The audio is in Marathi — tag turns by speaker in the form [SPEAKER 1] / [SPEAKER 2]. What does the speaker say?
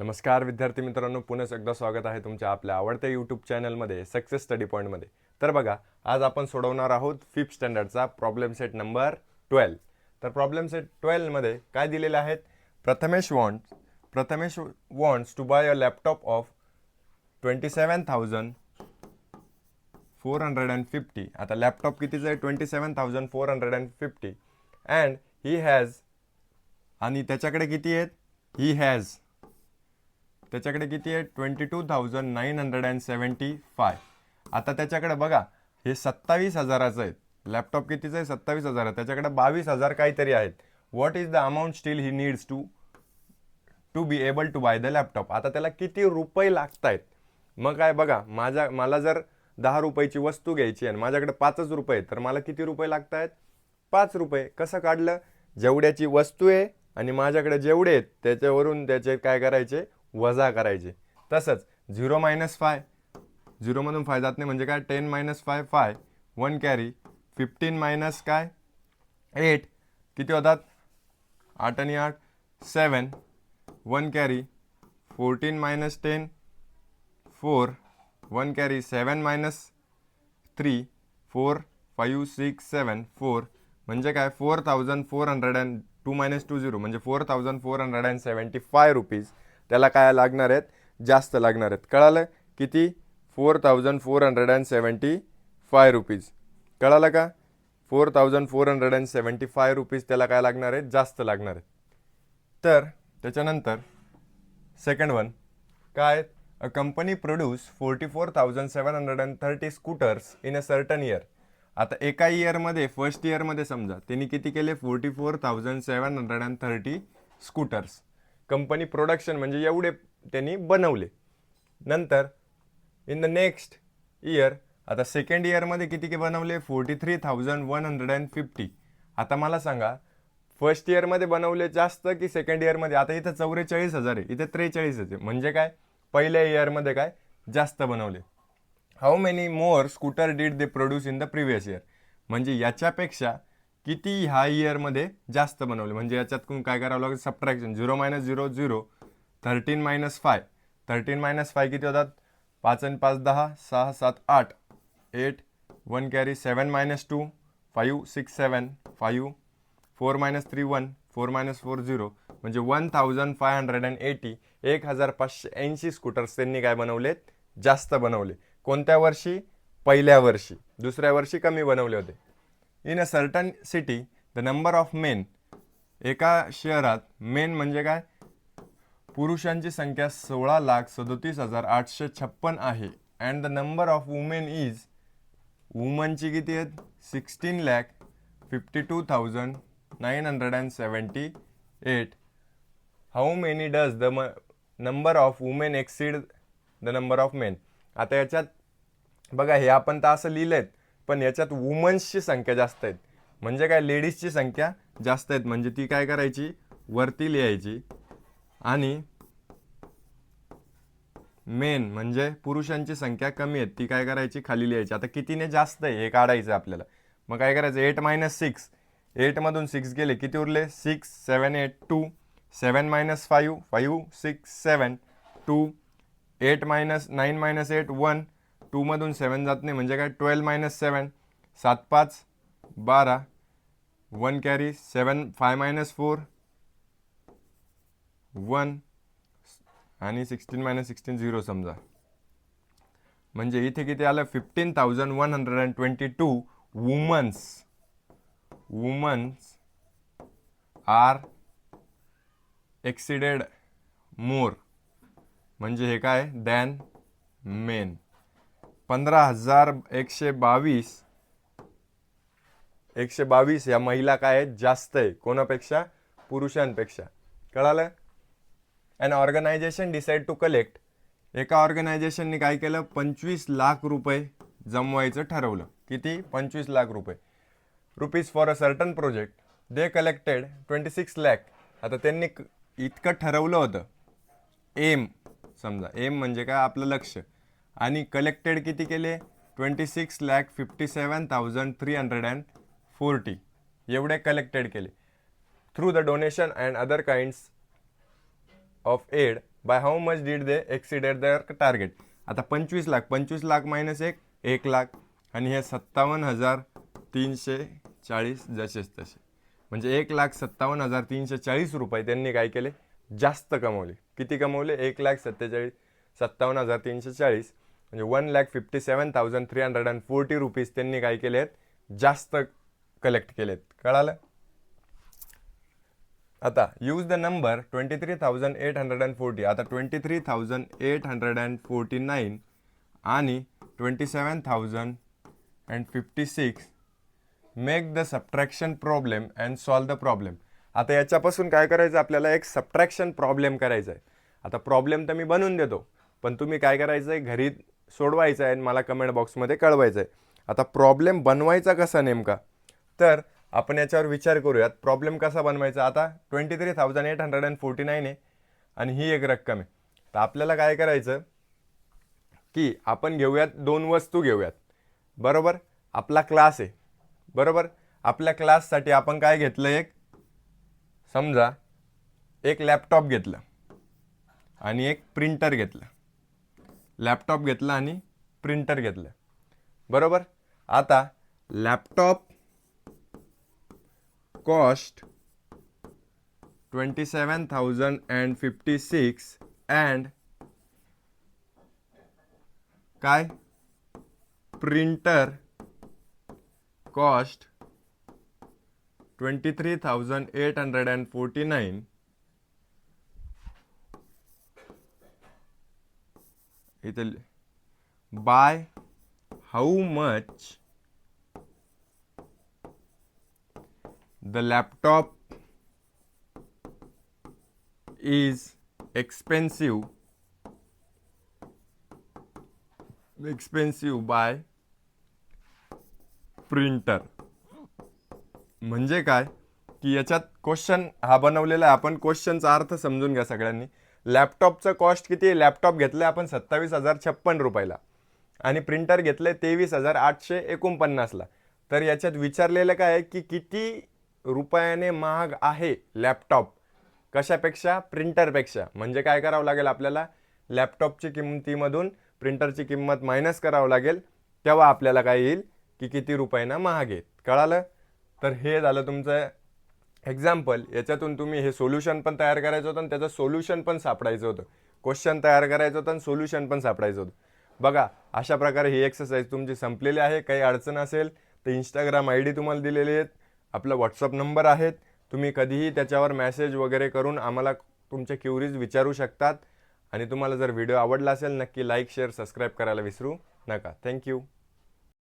[SPEAKER 1] नमस्कार विद्यार्थी मित्रांनो, पुन्हा एकदा स्वागत आहे तुमच्या आपल्या आवडत्या यूट्यूब चॅनलमध्ये सक्सेस स्टडी पॉईंटमध्ये. तर बघा, आज आपण सोडवणार आहोत 5th स्टँडर्डचा प्रॉब्लेम सेट नंबर 12. तर प्रॉब्लेम सेट 12मध्ये काय दिलेले आहेत? Prathamesh wants to buy a laptop of 27,450. आता लॅपटॉप कितीचा आहे? 27,450. अँड ही हॅज, आणि त्याच्याकडे किती आहेत? त्याच्याकडे किती आहे? 22,975. आता त्याच्याकडे बघा, हे 27,000चं आहे. लॅपटॉप कितीचं आहे? 27,000. त्याच्याकडे 22,000 काहीतरी आहेत. What is the amount still he needs to be able to buy the laptop. आता त्याला किती रुपये लागत आहेत? मग काय बघा, मला जर 10 रुपयाची वस्तू घ्यायची आणि माझ्याकडे 5च रुपये, तर मला किती रुपये लागत आहेत? 5 रुपये. कसं काढलं? जेवढ्याची वस्तू आहे आणि माझ्याकडे जेवढे आहेत त्याच्यावरून त्याचे काय करायचे? वजा करायचे. तसंच 0 - 5, 0 मधून 5 जात नाही म्हणजे काय? 10 - 5 5, 1 कॅरी. 15 - काय? 8 किती होतात? 8 आणि 8 7, 1 कॅरी. 14 - 10 4, 1 कॅरी. 7 - 3 4 5 6 7 4 म्हणजे काय? 4,400 2 - 2 0 म्हणजे 4,475 रुपीज त्याला काय लागणार आहेत? जास्त लागणार आहेत. कळालं? किती? 4,475 रुपीज. कळालं का? 4,475 रुपीज त्याला काय लागणार आहेत? जास्त लागणार आहेत. तर त्याच्यानंतर सेकंड वन काय? A company produce 44,730 scooters in a certain year. आता एका इयरमध्ये, फर्स्ट इयरमध्ये समजा त्यांनी किती केले? 44,730 स्कूटर्स. कंपनी प्रोडक्शन म्हणजे एवढे त्यांनी बनवले. नंतर इन द नेक्स्ट इयर, आता सेकंड इयरमध्ये किती बनवले? 43,150. आता मला सांगा, फर्स्ट इयरमध्ये बनवले जास्त की सेकंड इयरमध्ये? आता इथं 44,000 आहे, इथे 43 आहे. म्हणजे काय? पहिल्या इयरमध्ये काय? जास्त बनवले. How many more scooter did they produce in the previous year. म्हणजे याच्यापेक्षा किती ह्या इयरमध्ये जास्त बनवले. म्हणजे याच्यातून काय करावं लागेल? सबट्रॅक्शन. 0 - 0 0, 13 - 5. 13 - 5 किती होतात? 5 आणि 5 10, 6 7 8 8, 1 कॅरी. 7 - 2 5 6 7 5, 4 - 3 1, 4 - 4 0 म्हणजे 1,580 1,580 स्कूटर्स त्यांनी काय बनवलेत? जास्त बनवले. कोणत्या वर्षी? पहिल्या वर्षी. दुसऱ्या वर्षी कमी बनवले होते. In a certain city the number of men. एका शहरात मेन म्हणजे काय? पुरुषांची संख्या 16,37,856 आहे. And the number of women is, वुमनची किती आहेत? 16,52,978. How many does the number of women exceed the number of men. आता याच्यात बघा, हे आपण तर असं लिहिलंय, पण याच्यात वुमन्सची संख्या जास्त आहेत. म्हणजे काय? लेडीजची संख्या जास्त आहेत. म्हणजे ती काय करायची? वरती लिहायची. आणि मेन म्हणजे पुरुषांची संख्या कमी आहे, ती काय करायची? खाली लिहायची. आता कितीने जास्त आहे हे काढायचं आपल्याला. मग काय करायचं? 8 - 6. 8 मधून 6 गेले, किती उरले? 6 7 8 2. 7 - 5 5 6 7 2. 8 - 9 - 8 1. 2 मधून 7 जात नाही म्हणजे काय? 12 - 7 7 5 12, 1 कॅरी. 7 5 - 4 1 आणि 16 - 16 0 समजा. म्हणजे इथे किती आलं? 15,122 वुमन्स आर एक्सिडेड मोर. म्हणजे हे काय? Than main. 15,122 या महिला काय आहेत? जास्त आहे. कोणापेक्षा? पुरुषांपेक्षा. कळालं? अन ऑर्गनायझेशन डिसाईड टू कलेक्ट. एका ऑर्गनायझेशनने काय केलं? 25 लाख रुपये जमवायचं ठरवलं. किती? 25 लाख रुपये. Rupees for a certain project. They collected 26 lakh. आता त्यांनी इतकं ठरवलं होतं. एम समजा, एम म्हणजे काय? आपलं लक्ष. आणि कलेक्टेड किती केले? 26,57,340 एवढे कलेक्टेड केले. Through the donation and other kinds of aid by how much did they exceeded their target. आता 25 लाख, 25 लाख मायनस 1 लाख, आणि हे 57,340 जसेच तसे. म्हणजे 1,57,340 रुपये त्यांनी काय केले, जास्त कमवले. किती कमवले? 1,57,340, म्हणजे 1,57,340 रुपीज त्यांनी काय केलेत, जास्त कलेक्ट केलेत. कळालं? आता यूज द नंबर 23,840. आता 23,849 आणि 27,056 make the subtraction problem and solve the problem. आता याच्यापासून काय करायचं, आपल्याला एक सबट्रॅक्शन प्रॉब्लेम करायचा आहे. आता प्रॉब्लेम तर मी बनवून देतो, पण तुम्ही काय करायचं आहे, घरी सोडवायचं आहे आणि मला कमेंट बॉक्समध्ये कळवायचं आहे. आता प्रॉब्लेम बनवायचा कसा नेमका, तर आपण याच्यावर विचार करूयात. प्रॉब्लेम कसा बनवायचा? आता 23,849 आहे आणि ही एक रक्कम आहे. तर आपल्याला काय करायचं की आपण घेऊयात 2 वस्तू घेऊयात. बरोबर? आपला क्लास आहे. बरोबर? आपल्या क्लाससाठी आपण काय घेतलं, समजा एक लॅपटॉप घेतलं आणि एक प्रिंटर घेतलं. लॅपटॉप घेतला आणि प्रिंटर घेतलं. बरोबर? आता लॅपटॉप कॉस्ट 27,056 अँड काय, प्रिंटर कॉस्ट 23,849. इथे by how much the laptop is expensive by printer. म्हणजे काय की याच्यात क्वेश्चन हा बनवलेला आहे. आपण क्वेश्चनचा अर्थ समजून घ्या सगळ्यांनी. लॅपटॉपचं कॉस्ट किती आहे? लॅपटॉप घेतलं आपण 27,056 रुपयाला आणि प्रिंटर घेतलं 23,849ला. तर याच्यात विचारलेलं काय आहे की किती रुपयाने महाग आहे लॅपटॉप, कशापेक्षा? प्रिंटरपेक्षा. म्हणजे काय करावं लागेल आपल्याला, लॅपटॉपची किंमतीमधून प्रिंटरची किंमत मायनस करावं लागेल, तेव्हा आपल्याला काय येईल की किती रुपयानं महाग आहेत. कळालं? तर हे झालं तुमचं एक्झाम्पल. याच्यातून तुम्ही हे सोल्युशन पण तयार करायचं होतं आणि त्याचं सोल्युशन पण सापडायचं होतं. क्वेश्चन तयार करायचं होतं आणि सोल्युशन पण सापडायचं होतं. बघा, अशा प्रकारे ही एक्सरसाइज तुमची संपलेली आहे. काही अडचण असेल तर इंस्टाग्राम ID तुम्हाला दिलेले आहेत, आपला व्हॉट्सअप नंबर आहेत. तुम्ही कधीही त्याच्यावर मेसेज वगैरे करून आम्हाला तुमच्या क्युरीज विचारू शकतात. आणि तुम्हाला जर व्हिडिओ आवडला असेल, नक्की लाईक, शेअर, सबस्क्राईब करायला विसरू नका. थँक्यू.